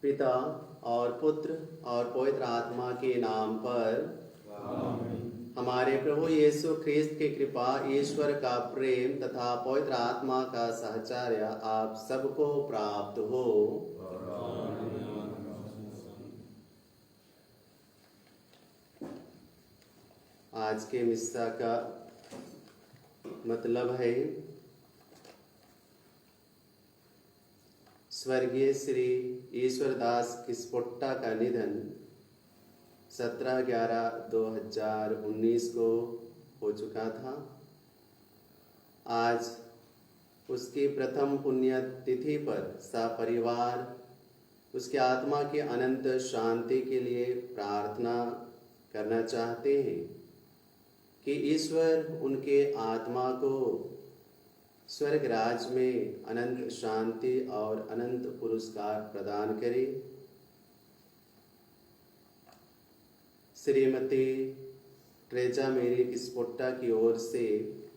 पिता और पुत्र और पवित्र आत्मा के नाम पर आमीन। हमारे प्रभु यीशु ख्रिस्त की कृपा, ईश्वर का प्रेम तथा पवित्र आत्मा का सहचर्य आप सबको प्राप्त हो। आज के मिस्सा का मतलब है स्वर्गीय श्री ईश्वरदास किस्पोट्टा का निधन 17/11/2019 को हो चुका था। आज उसकी प्रथम पुण्यतिथि पर सपरिवार उसके आत्मा की अनंत शांति के लिए प्रार्थना करना चाहते हैं कि ईश्वर उनके आत्मा को स्वर्ग राज में अनंत शांति और अनंत पुरस्कार प्रदान करे। श्रीमती ट्रेजा मेरी किस्पोट्टा की ओर से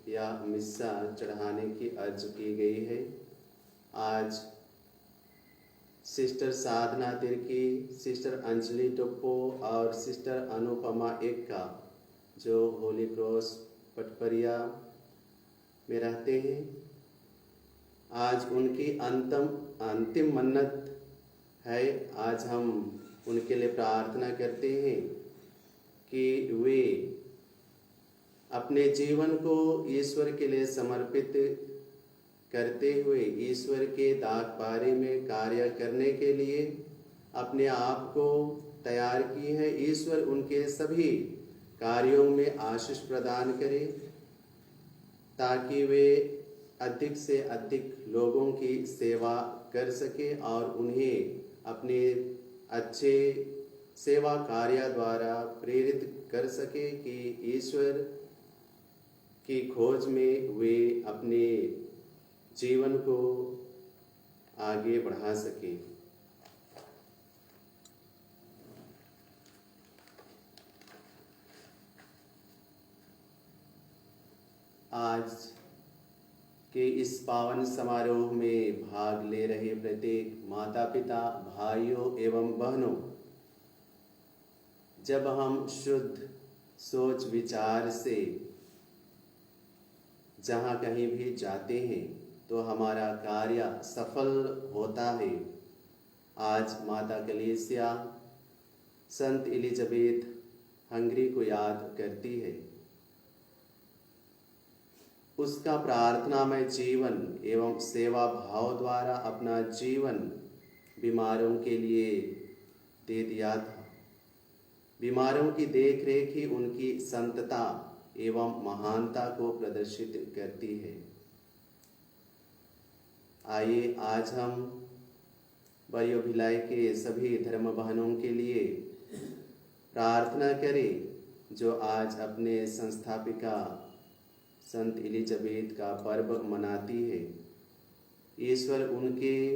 यह मिस्सा चढ़ाने की अर्ज की गई है। आज सिस्टर साधना तिर्की, सिस्टर अंजलि टोप्पो और सिस्टर अनुपमा एक्का जो होली क्रॉस पटपरिया में रहते हैं, आज उनकी अंतिम मन्नत है। आज हम उनके लिए प्रार्थना करते हैं कि वे अपने जीवन को ईश्वर के लिए समर्पित करते हुए ईश्वर के दागबारे में कार्य करने के लिए अपने आप को तैयार किए हैं। ईश्वर उनके सभी कार्यों में आशीष प्रदान करे ताकि वे अधिक से अधिक लोगों की सेवा कर सके और उन्हें अपने अच्छे सेवा कार्य द्वारा प्रेरित कर सके कि ईश्वर की खोज में वे अपने जीवन को आगे बढ़ा सके। आज के इस पावन समारोह में भाग ले रहे प्रत्येक माता पिता, भाइयों एवं बहनों, जब हम शुद्ध सोच विचार से जहाँ कहीं भी जाते हैं तो हमारा कार्य सफल होता है। आज माता कलीसिया संत एलिजाबेथ हंगरी को याद करती है। उसका प्रार्थनामय जीवन एवं सेवा भाव द्वारा अपना जीवन बीमारों के लिए दे दिया था। बीमारों की देखरेख ही उनकी संतता एवं महानता को प्रदर्शित करती है। आइए आज हम बरियो भिलाई के सभी धर्म बहनों के लिए प्रार्थना करें जो आज अपने संस्थापिका संत एलिजाबेथ का पर्व मनाती है। ईश्वर उनके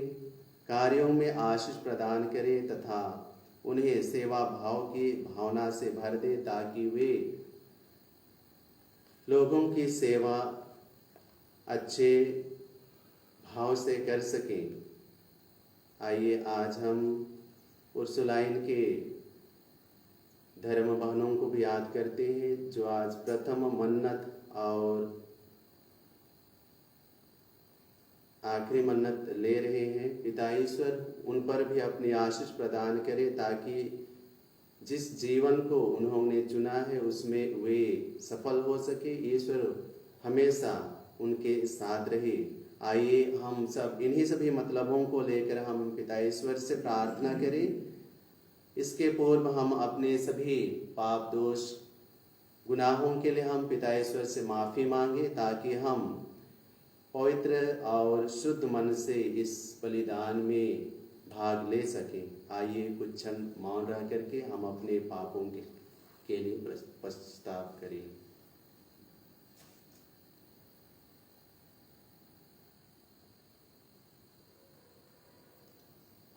कार्यों में आशीष प्रदान करे तथा उन्हें सेवा भाव की भावना से भर दे ताकि वे लोगों की सेवा अच्छे भाव से कर सकें। आइए आज हम उर्सुलाइन के धर्म बहनों को भी याद करते हैं जो आज प्रथम मन्नत और आखिरी मन्नत ले रहे हैं। पिता ईश्वर उन पर भी अपनी आशीष प्रदान करे ताकि जिस जीवन को उन्होंने चुना है उसमें वे सफल हो सके। ईश्वर हमेशा उनके साथ रहे। आइए हम सब इन्हीं सभी मतलबों को लेकर हम पिता ईश्वर से प्रार्थना करें। इसके पूर्व हम अपने सभी पाप दोष गुनाहों के लिए हम पिता ईश्वर से माफ़ी मांगे ताकि हम पवित्र और शुद्ध मन से इस बलिदान में भाग ले सकें। आइए कुछ क्षण मौन रह करके हम अपने पापों के लिए पश्चाताप करें।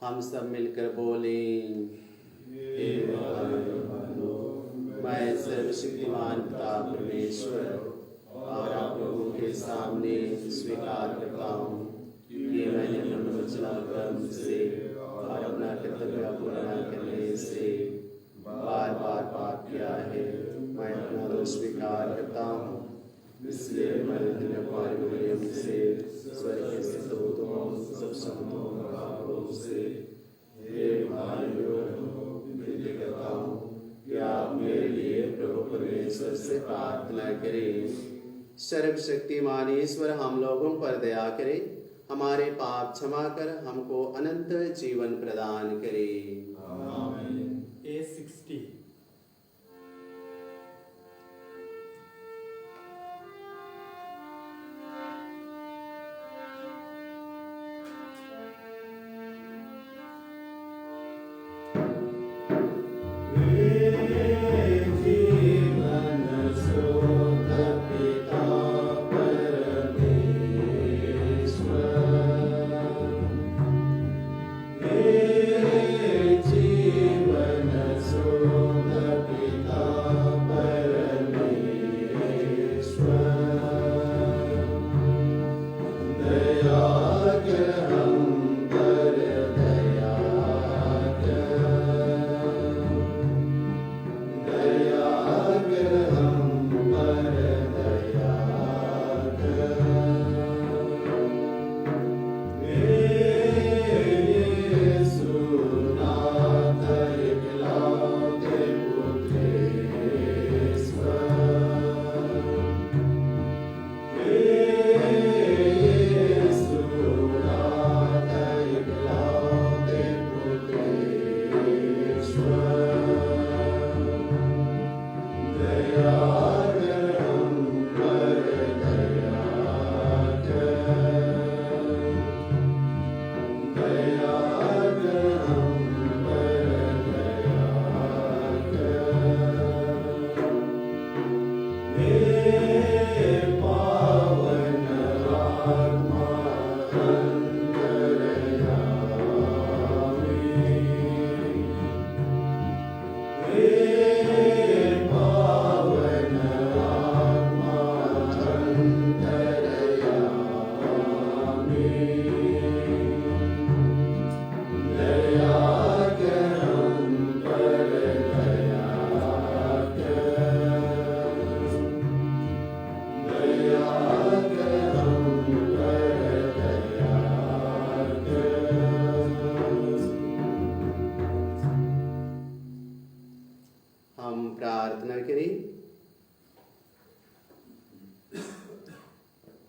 हम सब मिलकर बोलें, मैं सर्वशक्तिमान पिता परमेश्वर और आप लोगों के सामने स्वीकार करता हूँ कि मैंने अपने वचन कर्म से और अपना कर्तव्य और स्वीकार करता हूँ, इसलिए मैं धन्य कुमारी मरियम से, स्वर्ग के दूतों, सब संतों और पापों से, हे भाइयों, विनती करता हूँ कि आप मेरे लिए प्रभु परमेश्वर से प्रार्थना करें। सर्वशक्तिमान ईश्वर हम लोगों पर दया करे, हमारे पाप क्षमा कर हमको अनंत जीवन प्रदान करे। आमीन। A60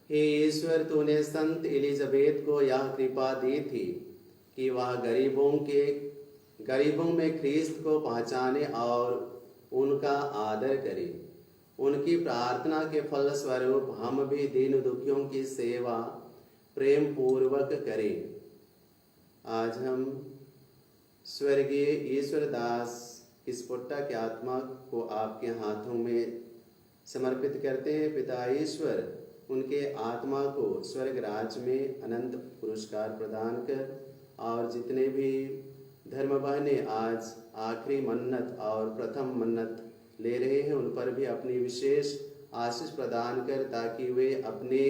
हे ईश्वर, तूने संत एलिजाबेथ को यह कृपा दी थी कि वह गरीबों में ख्रिस्त को पहचाने और उनका आदर करे। उनकी प्रार्थना के फलस्वरूप हम भी दीन दुखियों की सेवा प्रेम पूर्वक करें। आज हम स्वर्गीय ईश्वर दास किस्पोट्टा की आत्मा को आपके हाथों में समर्पित करते हैं। पिता ईश्वर, उनके आत्मा को स्वर्ग राज्य में अनंत पुरस्कार प्रदान कर, और जितने भी धर्म बहने आज आखिरी मन्नत और प्रथम मन्नत ले रहे हैं, उन पर भी अपनी विशेष आशीष प्रदान कर, ताकि वे अपने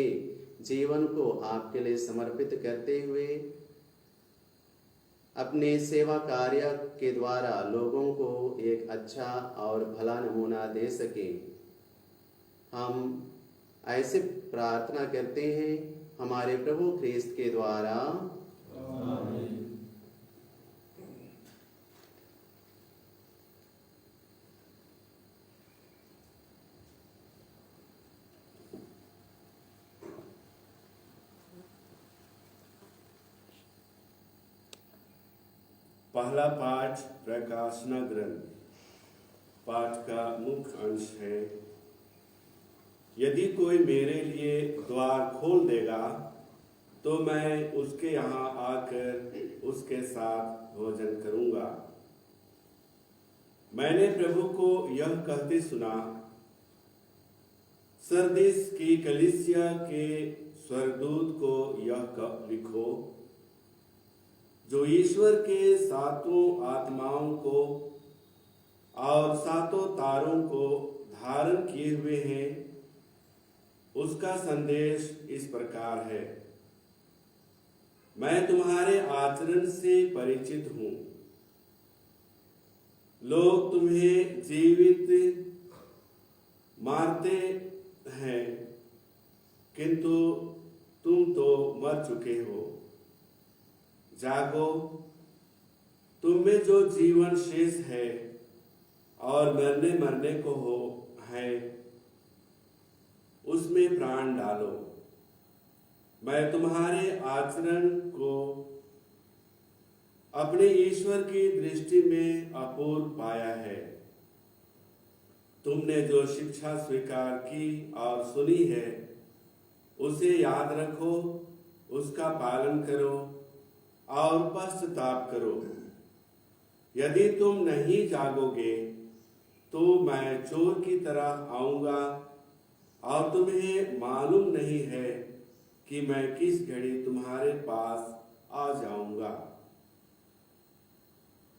जीवन को आपके लिए समर्पित करते हुए अपने सेवा कार्य के द्वारा लोगों को एक अच्छा और भला नमूना दे सकें। हम ऐसे प्रार्थना करते हैं हमारे प्रभु ख्रिस्त के द्वारा। आमीन। पहला पाठ प्रकाशना ग्रंथ। पाठ का मुख्य अंश है, यदि कोई मेरे लिए द्वार खोल देगा तो मैं उसके यहाँ आकर उसके साथ भोजन करूंगा। मैंने प्रभु को यह कहते सुना, सरदीस की कलीसिया के स्वर्गदूत को यह लिखो, जो ईश्वर के सातों आत्माओं को और सातों तारों को धारण किए हुए हैं, उसका संदेश इस प्रकार है, मैं तुम्हारे आचरण से परिचित हूं। लोग तुम्हें जीवित मारते हैं, किंतु तुम तो मर चुके हो। जागो, तुम में जो जीवन शेष है और मरने को है, उसमें प्राण डालो। मैं तुम्हारे आचरण को अपने ईश्वर की दृष्टि में अपूर्व पाया है। तुमने जो शिक्षा स्वीकार की और सुनी है, उसे याद रखो, उसका पालन करो और पश्चाताप करो। यदि तुम नहीं जागोगे तो मैं चोर की तरह आऊंगा और तुम्हें मालूम नहीं है कि मैं किस घड़ी तुम्हारे पास आ जाऊंगा।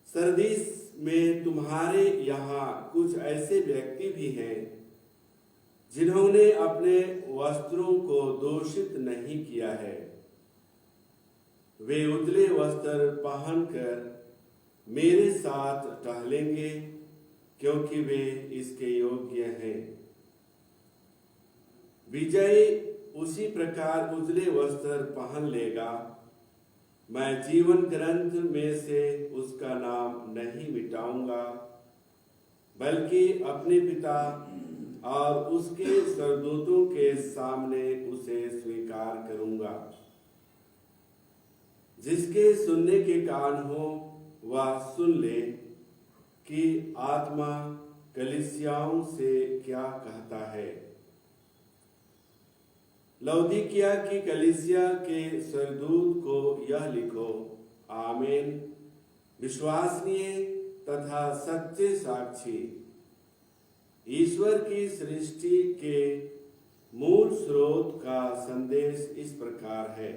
सरदीस में तुम्हारे यहाँ कुछ ऐसे व्यक्ति भी हैं जिन्होंने अपने वस्त्रों को दूषित नहीं किया है। वे उजले वस्त्र पहनकर मेरे साथ टहलेंगे, क्योंकि वे इसके योग्य हैं। विजयी उसी प्रकार उजले वस्त्र पहन लेगा। मैं जीवन ग्रंथ में से उसका नाम नहीं मिटाऊंगा, बल्कि अपने पिता और उसके स्वर्गदूतों के सामने उसे स्वीकार करूंगा। जिसके सुनने के कान हो वह सुन ले कि आत्मा कलीसियाओं से क्या कहता है। लौदीकिया की कलीसिया के स्वर्गदूत को यह लिखो, आमीन। विश्वसनीय तथा सच्चे साक्षी, ईश्वर की सृष्टि के मूल स्रोत का संदेश इस प्रकार है।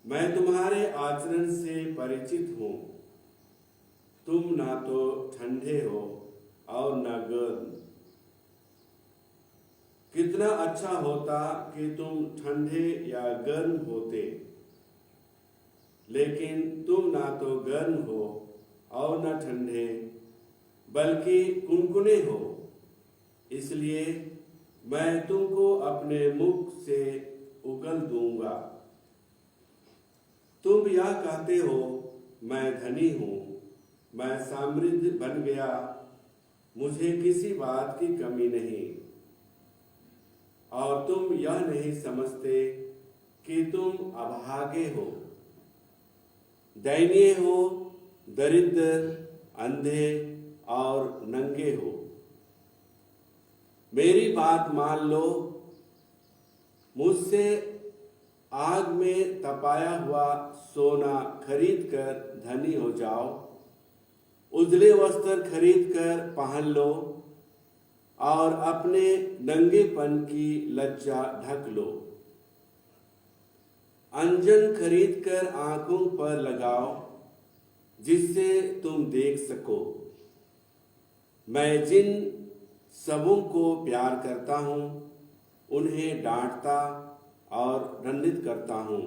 मैं तुम्हारे आचरण से परिचित हूं। तुम ना तो ठंडे हो और न गर्म। कितना अच्छा होता कि तुम ठंडे या गर्म होते, लेकिन तुम ना तो गर्म हो और न ठंडे, बल्कि कुनकुने हो। इसलिए मैं तुमको अपने मुख से उगल दूंगा। तुम यह कहते हो, मैं धनी हूं, मैं समृद्ध बन गया, मुझे किसी बात की कमी नहीं। और तुम यह नहीं समझते कि तुम अभागे हो, दयनीय हो, दरिद्र, अंधे और नंगे हो। मेरी बात मान लो, मुझसे आग में तपाया हुआ सोना खरीद कर धनी हो जाओ, उजले वस्त्र खरीद कर पहन लो और अपने नंगेपन की लज्जा ढक लो। अंजन खरीद कर आंखों पर लगाओ, जिससे तुम देख सको। मैं जिन सबों को प्यार करता हूं, उन्हें डांटता और दंडित करता हूं।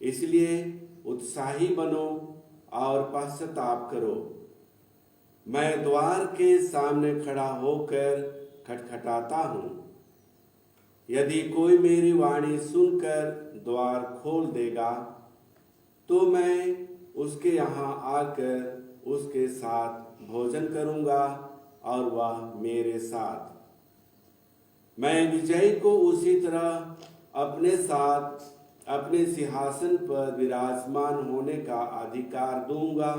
इसलिए उत्साही बनो और पश्चाताप करो। मैं द्वार के सामने खड़ा होकर खटखटाता हूं। यदि कोई मेरी वाणी सुनकर द्वार खोल देगा, तो मैं उसके यहाँ आकर उसके साथ भोजन करूंगा और वह मेरे साथ। मैं विजयी को उसी तरह अपने साथ अपने सिंहासन पर विराजमान होने का अधिकार दूंगा,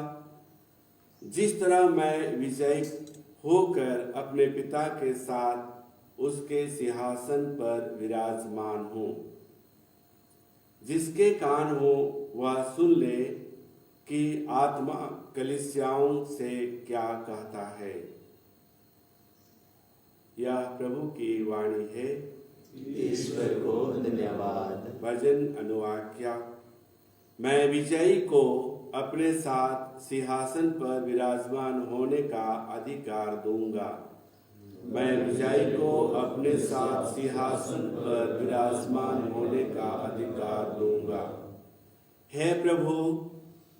जिस तरह मैं विजयी होकर अपने पिता के साथ उसके सिंहासन पर विराजमान हूं। जिसके कान हो वह सुन ले कि आत्मा कलीसियाओं से क्या कहता है। यह प्रभु की वाणी है। ईश्वर को धन्यवाद। भजन अनुवाक्या। मैं विजयी को अपने साथ सिंहासन पर विराजमान होने का अधिकार दूंगा। मैं विजयी को अपने साथ सिंहासन पर विराजमान होने का अधिकार दूंगा। हे प्रभु,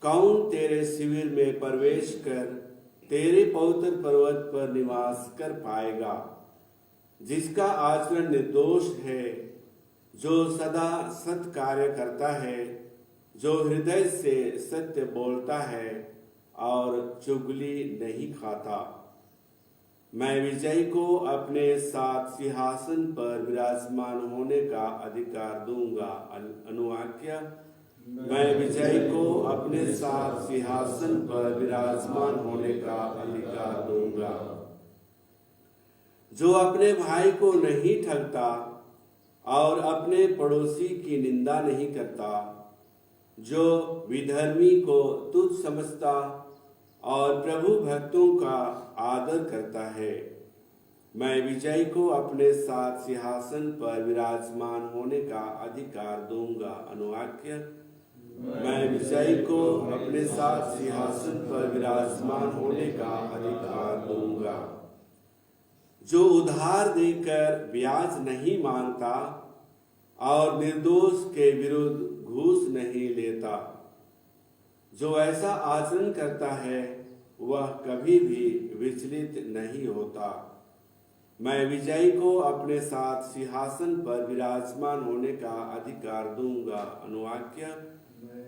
कौन तेरे शिविर में प्रवेश कर तेरे पवित्र पर्वत पर निवास कर पाएगा, जिसका आचरण निर्दोष है, जो सदा सत्य कार्य करता है, जो हृदय से सत्य बोलता है और चुगली नहीं खाता। मैं विजयी को अपने साथ सिंहासन पर विराजमान होने का अधिकार दूंगा। अनुवाक्य, मैं विजयी को अपने साथ सिंहासन पर विराजमान होने का अधिकार दूंगा। जो अपने भाई को नहीं ठगता और अपने पड़ोसी की निंदा नहीं करता, जो विधर्मी को तुच्छ समझता और प्रभु भक्तों का आदर करता है, मैं विजयी को अपने साथ सिंहासन पर विराजमान होने का अधिकार दूंगा। अनुवाक्य, मैं विजयी को अपने साथ सिंहासन पर विराजमान होने का अधिकार दूंगा। जो उधार देकर ब्याज नहीं मांगता और निर्दोष के विरुद्ध घूस नहीं लेता, जो ऐसा आचरण करता है वह कभी भी विचलित नहीं होता। मैं विजयी को अपने साथ सिंहासन पर विराजमान होने का अधिकार दूंगा। अनुवाक्य,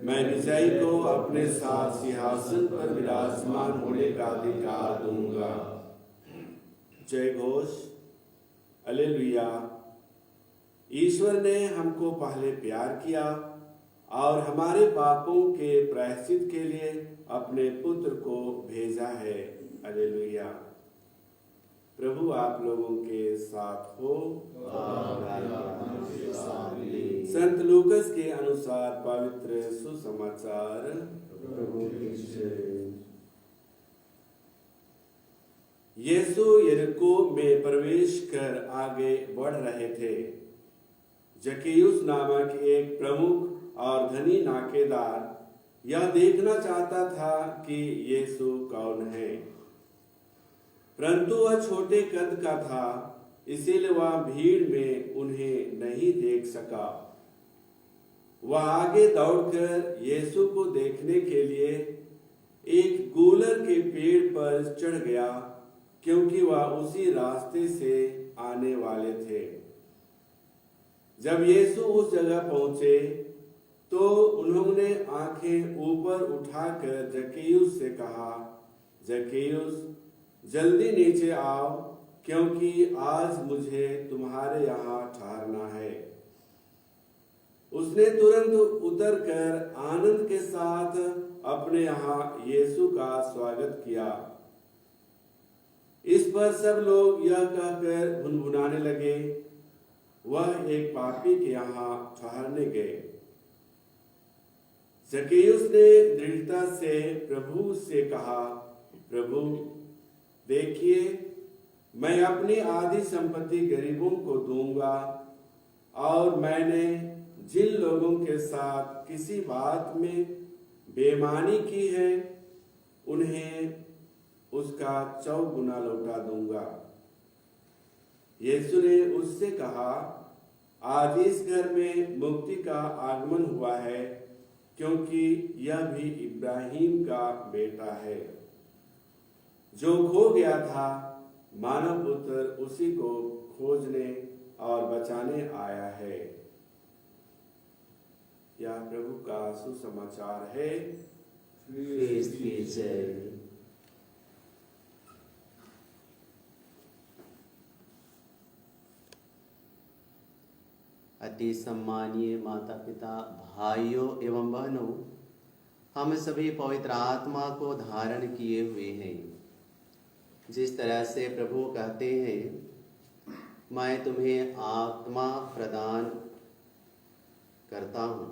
मैं विजयी को अपने साथ सिंहासन पर विराजमान होने का अधिकार दूंगा। जय घोष, हालेलुया। ईश्वर ने हमको पहले प्यार किया और हमारे पापों के प्रायश्चित के लिए अपने पुत्र को भेजा है। हालेलुया। प्रभु आप लोगों के साथ हो। संत लूकस के अनुसार पवित्र सुसमाचार। यीशु यरीको में प्रवेश कर आगे बढ़ रहे थे। जक्कैयुस नामक एक प्रमुख और धनी नाकेदार यह देखना चाहता था कि यीशु कौन है, परंतु वह छोटे कद का था, इसीलिए वह भीड़ में उन्हें नहीं देख सका। वह आगे दौड़कर यीशु को देखने के लिए एक गूलर के पेड़ पर चढ़ गया, क्योंकि वह उसी रास्ते से आने वाले थे। जब यीशु उस जगह पहुंचे तो उन्होंने आंखें ऊपर उठाकर जक्कैयुस से कहा, जक्कैयुस, जल्दी नीचे आओ, क्योंकि आज मुझे तुम्हारे यहाँ ठहरना है। उसने तुरंत उतरकर आनंद के साथ अपने यहाँ यीशु का स्वागत किया। इस पर सब लोग यह कहकर भुनभुनाने लगे, वह एक पापी के यहाँ ठहरने गए। जक्कैयुस ने दृढ़ता से प्रभु से कहा, प्रभु देखिए, मैं अपनी आधी संपत्ति गरीबों को दूंगा, और मैंने जिन लोगों के साथ किसी बात में बेईमानी की है उन्हें उसका 4 गुना लौटा दूंगा। यीशु ने उससे कहा, आज इस घर में मुक्ति का आगमन हुआ है, क्योंकि यह भी इब्राहिम का बेटा है। जो खो गया था, मानव पुत्र उसी को खोजने और बचाने आया है। यह प्रभु का सुसमाचार है। ख्रीस्त की जय। अति सम्मानीय माता पिता, भाइयों एवं बहनों, हम सभी पवित्र आत्मा को धारण किए हुए हैं। जिस तरह से प्रभु कहते हैं, मैं तुम्हें आत्मा प्रदान करता हूँ,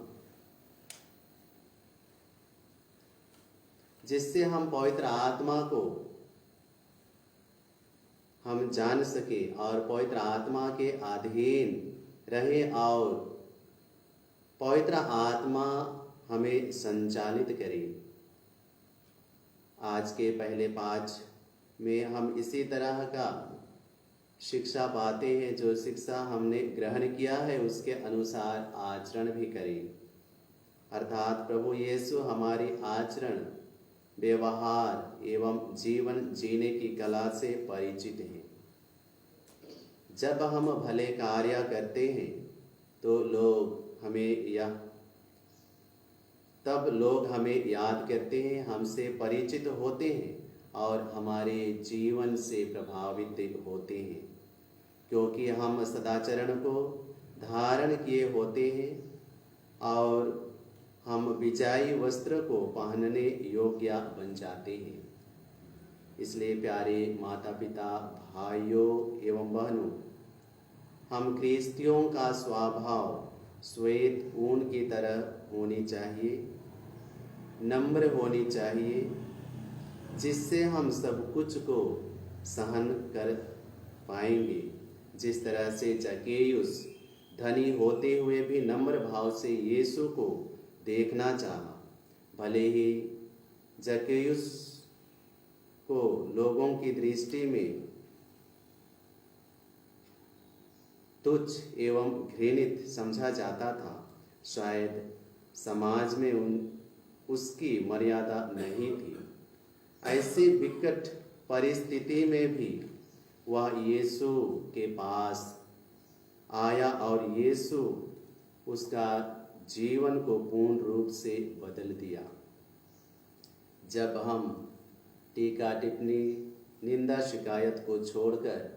जिससे हम पवित्र आत्मा को हम जान सके और पवित्र आत्मा के अधीन रहे और पवित्र आत्मा हमें संचालित करे। आज के पहले 5 में हम इसी तरह का शिक्षा पाते हैं। जो शिक्षा हमने ग्रहण किया है उसके अनुसार आचरण भी करें, अर्थात प्रभु यीशु हमारी आचरण व्यवहार एवं जीवन जीने की कला से परिचित हैं। जब हम भले कार्य करते हैं तो तब लोग हमें याद करते हैं, हमसे परिचित होते हैं और हमारे जीवन से प्रभावित होते हैं, क्योंकि हम सदाचरण को धारण किए होते हैं और हम विजयी वस्त्र को पहनने योग्य बन जाते हैं। इसलिए प्यारे माता पिता, भाइयों एवं बहनों, हम ख्रिस्तियों का स्वभाव श्वेत ऊन की तरह होनी चाहिए, नम्र होनी चाहिए, जिससे हम सब कुछ को सहन कर पाएंगे। जिस तरह से जक्कैयुस धनी होते हुए भी नम्र भाव से यीशु को देखना चाहा, भले ही जक्कैयुस को लोगों की दृष्टि में तुच्छ एवं घृणित समझा जाता था, शायद समाज में उसकी मर्यादा नहीं थी। ऐसी विकट परिस्थिति में भी वह यीशु के पास आया और यीशु उसका जीवन को पूर्ण रूप से बदल दिया। जब हम टीका टिप्पणी, निंदा शिकायत को छोड़कर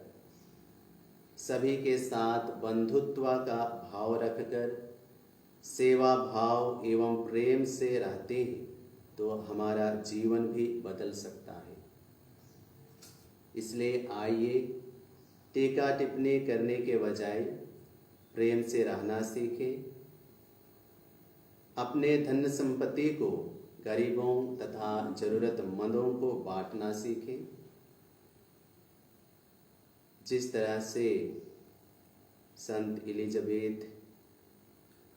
सभी के साथ बंधुत्व का भाव रखकर सेवा भाव एवं प्रेम से रहते हैं तो हमारा जीवन भी बदल सकता है। इसलिए आइए टीका टिप्पणी करने के बजाय प्रेम से रहना सीखें, अपने धन संपत्ति को गरीबों तथा जरूरतमंदों को बांटना सीखें। जिस तरह से संत एलिजाबेथ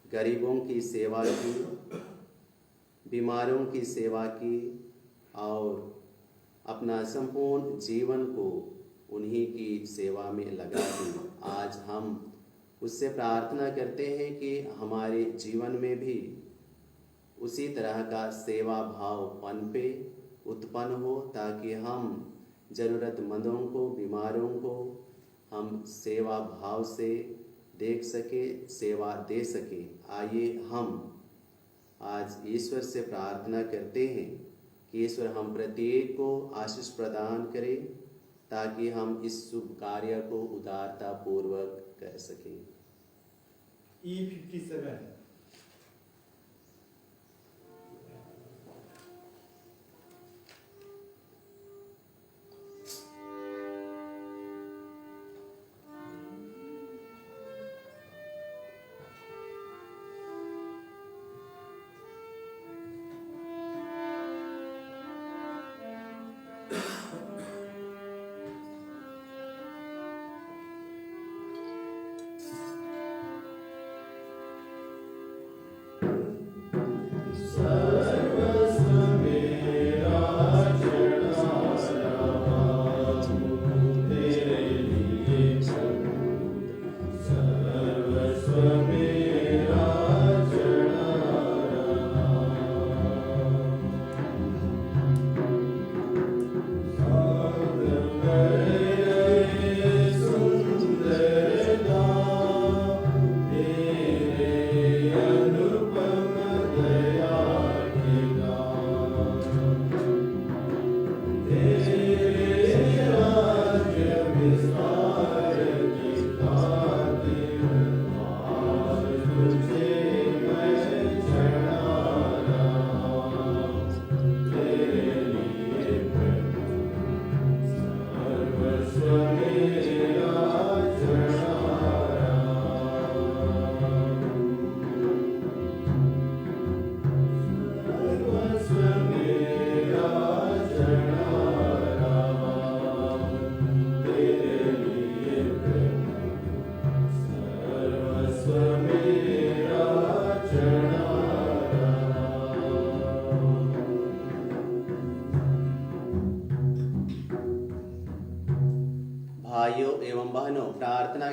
गरीबों की सेवा की, बीमारों की सेवा की और अपना संपूर्ण जीवन को उन्हीं की सेवा में लगा दी। आज हम उससे प्रार्थना करते हैं कि हमारे जीवन में भी उसी तरह का सेवा भाव पनपे, उत्पन्न हो, ताकि हम ज़रूरतमंदों को, बीमारों को हम सेवा भाव से देख सके, सेवा दे सके। आइए हम आज ईश्वर से प्रार्थना करते हैं कि ईश्वर हम प्रत्येक को आशीष प्रदान करे ताकि हम इस शुभ कार्य को उदारता पूर्वक कर सकें। E57 ईश्वर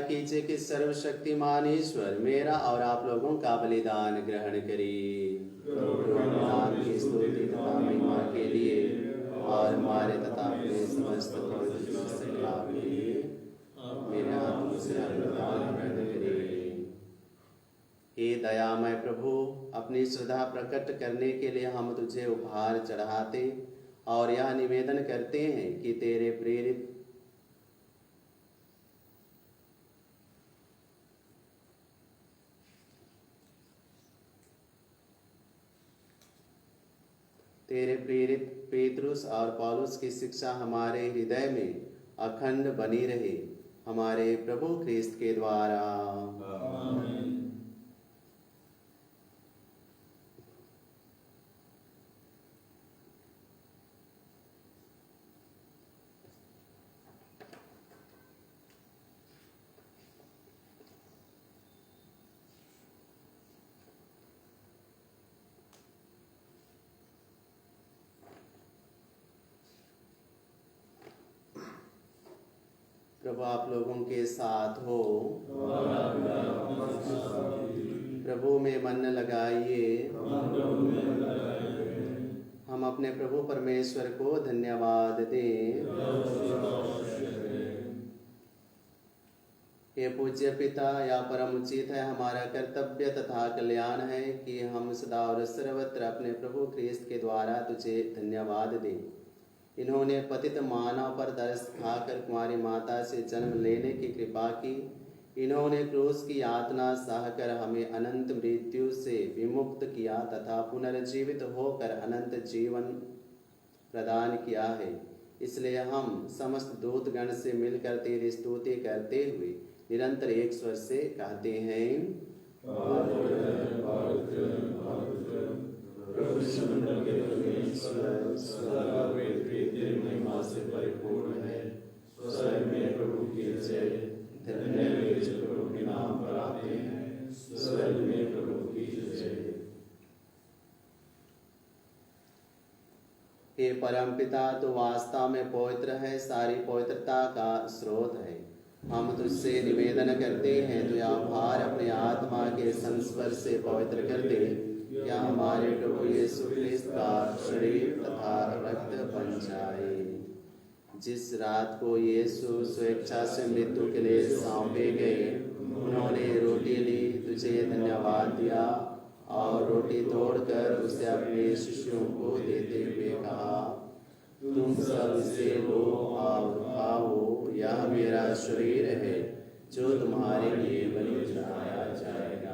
कीजिए कि सर्वशक्तिमान ईश्वर मेरा और आप लोगों का बलिदान ग्रहण करे। प्रभु अपने नाम की स्तुति तथा महिमा के लिए और हमारे तथा अपने समस्त पवित्र शिष्य लाभ के लिए मेरे हाथों से बलिदान ग्रहण करे। हे दयामय प्रभु, अपनी श्रद्धा प्रकट करने के लिए हम तुझे उपहार चढ़ाते और यह निवेदन करते हैं कि तेरे प्रेरित पेतरुस और पौलुस की शिक्षा हमारे हृदय में अखंड बनी रहे, हमारे प्रभु ख्रिस्त के द्वारा। आमीन। प्रभु आप लोगों के साथ हो। प्रभु में मन लगाइए। हम अपने प्रभु परमेश्वर को धन्यवाद दें। ये पूज्य पिता, या परम उचित है, हमारा कर्तव्य तथा कल्याण है कि हम सदा और सर्वत्र अपने प्रभु ख्रिस्त के द्वारा तुझे धन्यवाद दें। इन्होंने पतित मानव पर दरस खाकर कुमारी माता से जन्म लेने की कृपा की। इन्होंने क्रूस की यातना सहकर हमें अनंत मृत्यु से विमुक्त किया तथा पुनर्जीवित होकर अनंत जीवन प्रदान किया है। इसलिए हम समस्त दूतगण से मिलकर तेरी स्तुति करते हुए निरंतर एक स्वर से कहते हैं, महिमा से परिपूर्ण है। स्वर्ग में प्रभु की जय, धन्य वे जो प्रभु के नाम पर आते हैं। स्वर्ग में प्रभु की जय। हे परम पिता, तो वास्तव में पवित्र है, सारी पवित्रता का स्रोत है। हम तुझसे निवेदन करते हैं, तो यह भार अपने आत्मा के संस्पर्श से पवित्र कर दे, क्या हमारे प्रभु यीशु ख्रिस्त का शरीर तथा रक्त बन जाए। जिस रात को यीशु स्वेच्छा से मृत्यु के लिए सौंपे गए, उन्होंने रोटी ली, तुझे धन्यवाद दिया और रोटी तोड़कर उसे अपने शिष्यों को देते हुए कहा, तुम सब इसे लो और खाओ, यह मेरा शरीर है जो तुम्हारे लिए बलि चढ़ाया जाएगा।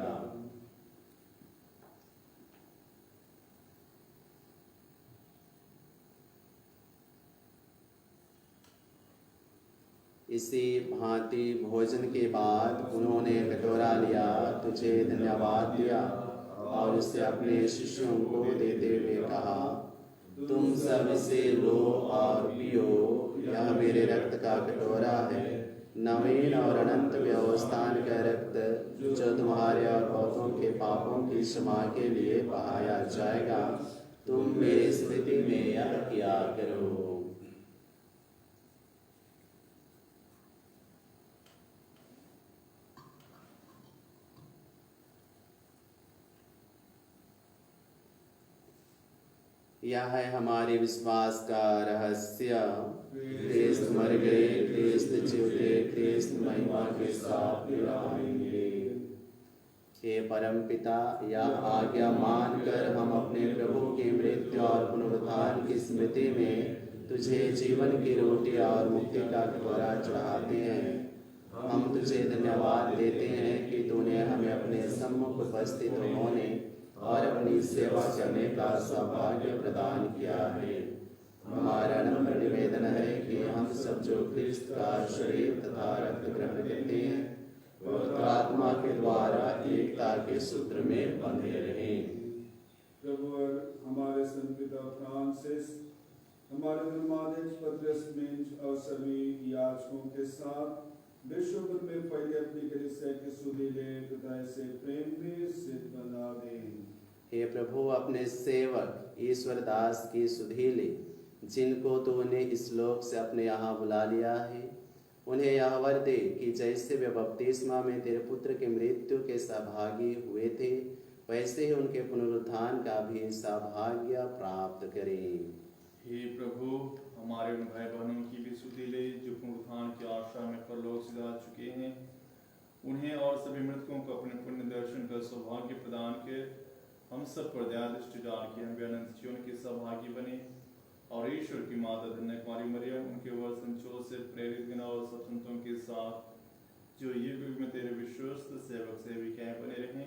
इसी भांति भोजन के बाद उन्होंने कटोरा लिया, तुझे धन्यवाद दिया और उसे अपने शिष्यों को देते हुए कहा, तुम सब इसे लो और पियो, यह मेरे रक्त का कटोरा है, नवीन और अनंत व्यवस्थान का रक्त, जो तुम्हारे और बहुतों के पापों की क्षमा के लिए बहाया जाएगा। तुम मेरी स्मृति में यह किया करो। यह है हमारे विश्वास का रहस्य। ख्रिस्त मर गए, ख्रिस्त जीवते, ख्रिस्त महिमा के साथ फिर आएंगे। हे परम पिता, यह आज्ञा मानकर हम अपने प्रभु की मृत्यु और पुनरुत्थान की स्मृति में तुझे जीवन की रोटी और मुक्ति का कटोरा चढ़ाते हैं। हम तुझे धन्यवाद देते हैं कि तूने हमें अपने सम्मुख उपस्थित होने और अपनी सेवा करने का सौभाग्य प्रदान किया है। हमारा नम्र निवेदन है कि हम सब जो ख्रिस्त का शरीर तथा रक्त ग्रहण करते हैं, पवित्र आत्मा के द्वारा एकता के सूत्र में बंधे रहें। प्रभु हमारे संत पिता फ्रांसिस, हमारे धर्माध्यक्ष पत्रस और सभी याजकों के साथ विश्व भर में फैले अपनी कलीसिया के सुधीले हृदय से प्रेम में सिद्ध बना दें। हे प्रभु, अपने सेवक ईश्वर दास की सुधीले, जिनको तूने इस लोक से अपने यहाँ बुला लिया है, उन्हें यह वर दे कि जैसे वे बपतिस्मा में तेरे पुत्र के मृत्यु के सहभागी हुए थे, वैसे ही उनके पुनरुत्थान का भी सौभाग्य प्राप्त करें। हे प्रभु, हमारे उन भाई बहनों की भी सुधि ले जो पुनरुत्थान की आशा में परलोक से जा चुके हैं। उन्हें और सभी मृतकों को अपने पुण्य दर्शन का सौभाग्य प्रदान कर हम सब पर दया दृष्टि डाल के हम भी अनंत जीवन के सहभागी बने। और ईश्वर की माता धन्य कुमारी मरियम, उनके वर संचों से प्रेरित गण और सब संतों के साथ जो युग युग में तेरे विश्वस्त सेवक सेविकाएं बने रहें,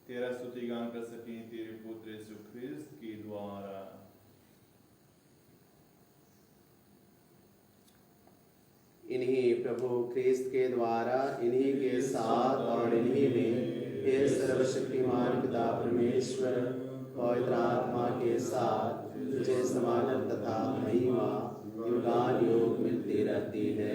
तेरा स्तुति गान कर सकें तेरे पुत्र यीशु ख्रिस्त के द्वारा। इन्हीं प्रभु ख्रिस्त के द्वारा, इन्हीं के साथ और इन्हीं में हे सर्वशक्तिमान पिता परमेश्वर पवित्र आत्मा के साथ तुझे समानत तथा महिमा युगान युग मिलती रहती है।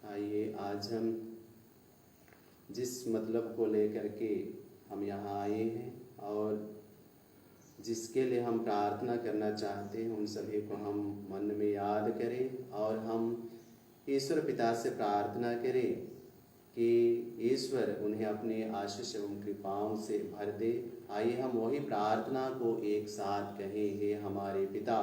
आइए आज हम जिस मतलब को लेकर के हम यहाँ आए हैं और जिसके लिए हम प्रार्थना करना चाहते हैं, उन सभी को हम मन में याद करें और हम ईश्वर पिता से प्रार्थना करें कि ईश्वर उन्हें अपने आशीष एवं कृपाओं से भर दे। आइए हम वही प्रार्थना को एक साथ कहें। हे हमारे पिता,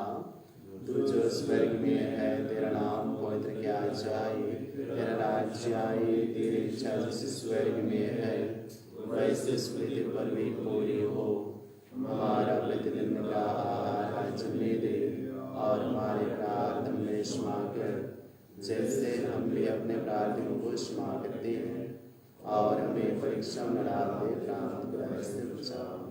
तू जो स्वर्ग में है, तेरा नाम पवित्र किया जाए, तेरा राज्य आए, तेरी इच्छा जिस स्वर्ग में है वैसे इस पृथ्वी पर भी पूरी हो। हमारा प्रतिदिन का आहार आज हमें दे और हमारे अपराध हमें क्षमा कर, जैसे हम भी अपने अपराधियों को क्षमा करते हैं, और हमें परीक्षा में डाल दे, प्रार्थना से बचाओ।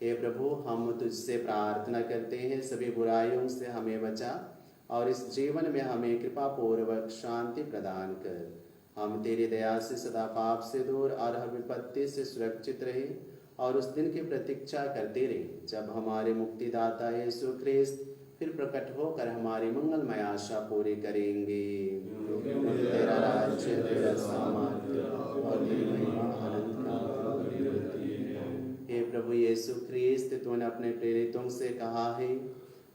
हे प्रभु, हम तुझसे प्रार्थना करते हैं, सभी बुराइयों से हमें बचा और इस जीवन में हमें कृपा पूर्वक शांति प्रदान कर। हम तेरी दया से सदा पाप से दूर और हर विपत्ति से सुरक्षित रहे और उस दिन की प्रतीक्षा करते रहे जब हमारे मुक्तिदाता यीशु ख्रिस्त फिर प्रकट होकर हमारी मंगलमय आशा पूरी करेंगे। तेरा राज्य, तेरा सामर्थ्य और तेरी महिमा अनंत काल रहती है। हे प्रभु यीशु ख्रिस्त, तूने अपने प्रेरितों से कहा है,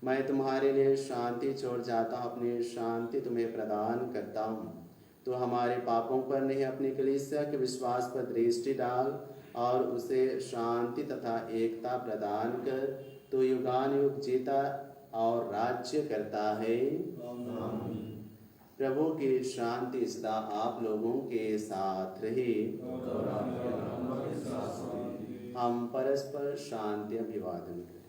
मैं तुम्हारे लिए शांति छोड़ जाता हूँ, अपनी शांति तुम्हें प्रदान करता हूँ। तो हमारे पापों पर नहीं, अपनी कलीसिया के विश्वास पर दृष्टि डाल और उसे शांति तथा एकता प्रदान कर। तो युगान युग जीता और राज्य करता है। प्रभु की शांति सदा आप लोगों के साथ रहे। हम परस्पर शांति अभिवादन करें।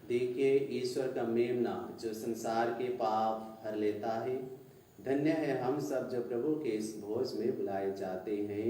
देखिए ईश्वर का मेमना जो संसार के पाप हर लेता है। धन्य है हम सब जो प्रभु के इस भोज में बुलाए जाते हैं।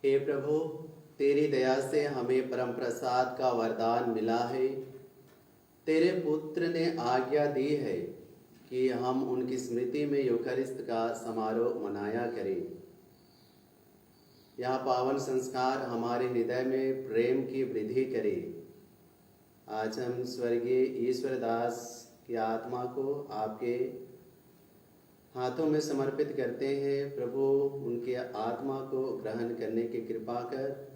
हे प्रभु, तेरी दया से हमें परम प्रसाद का वरदान मिला है। तेरे पुत्र ने आज्ञा दी है कि हम उनकी स्मृति में यूखरिस्त का समारोह मनाया करें। यह पावन संस्कार हमारे हृदय में प्रेम की वृद्धि करे। आज हम स्वर्गीय ईश्वर दास की आत्मा को आपके हाथों में समर्पित करते हैं। प्रभु, उनके आत्मा को ग्रहण करने की कृपा कर।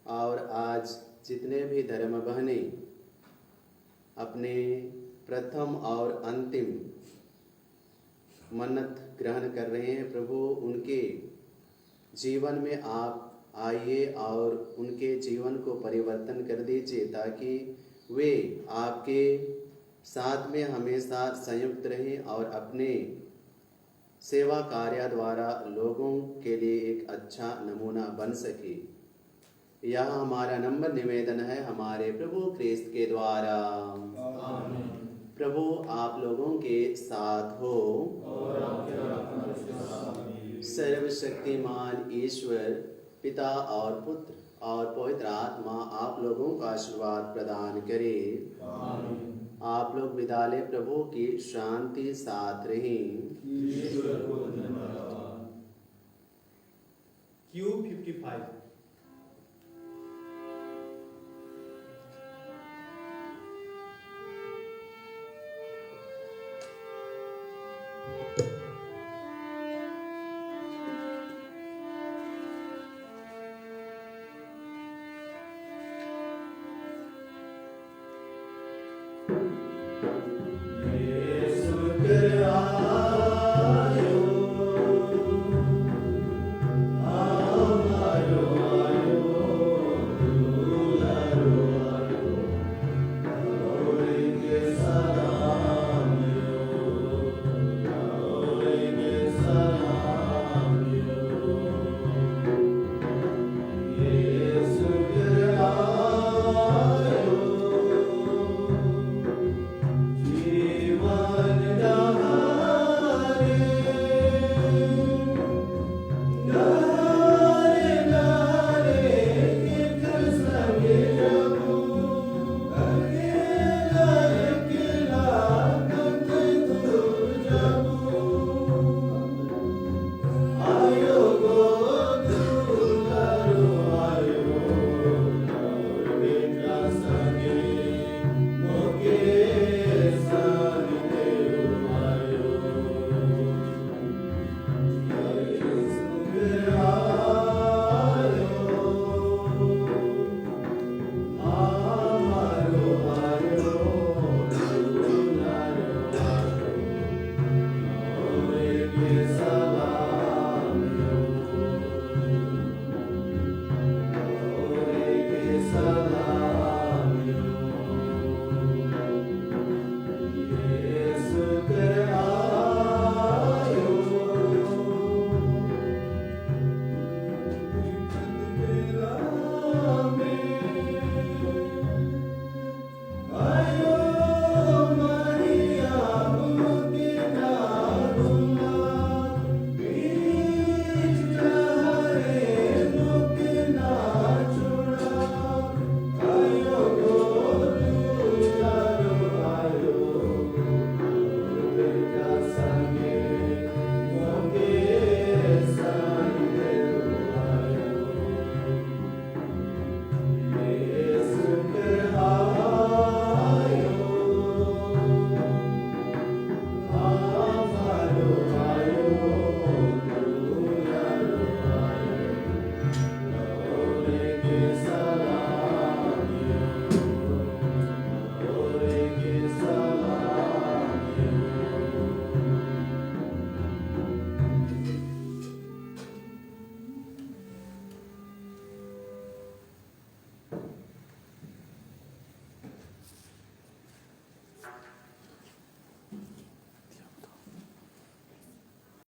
और आज जितने भी धर्म बहने अपने प्रथम और अंतिम मन्नत ग्रहण कर रहे हैं, प्रभु उनके जीवन में आप आइए और उनके जीवन को परिवर्तन कर दीजिए, ताकि वे आपके साथ में हमेशा संयुक्त रहें और अपने सेवा कार्य द्वारा लोगों के लिए एक अच्छा नमूना बन सके। यह हमारा नम्र निवेदन है हमारे प्रभु क्रिस्त के द्वारा। आमीन। प्रभु आप लोगों के साथ हो। और आपके आत्मा के साथ भी। सर्वशक्तिमान ईश्वर पिता और पुत्र और पवित्र आत्मा आप लोगों को आशीर्वाद प्रदान करे। आमीन। आप लोग विदा लें। प्रभु की शांति साथ रहें। ईश्वर को धन्यवाद। Q55 ये शुक्र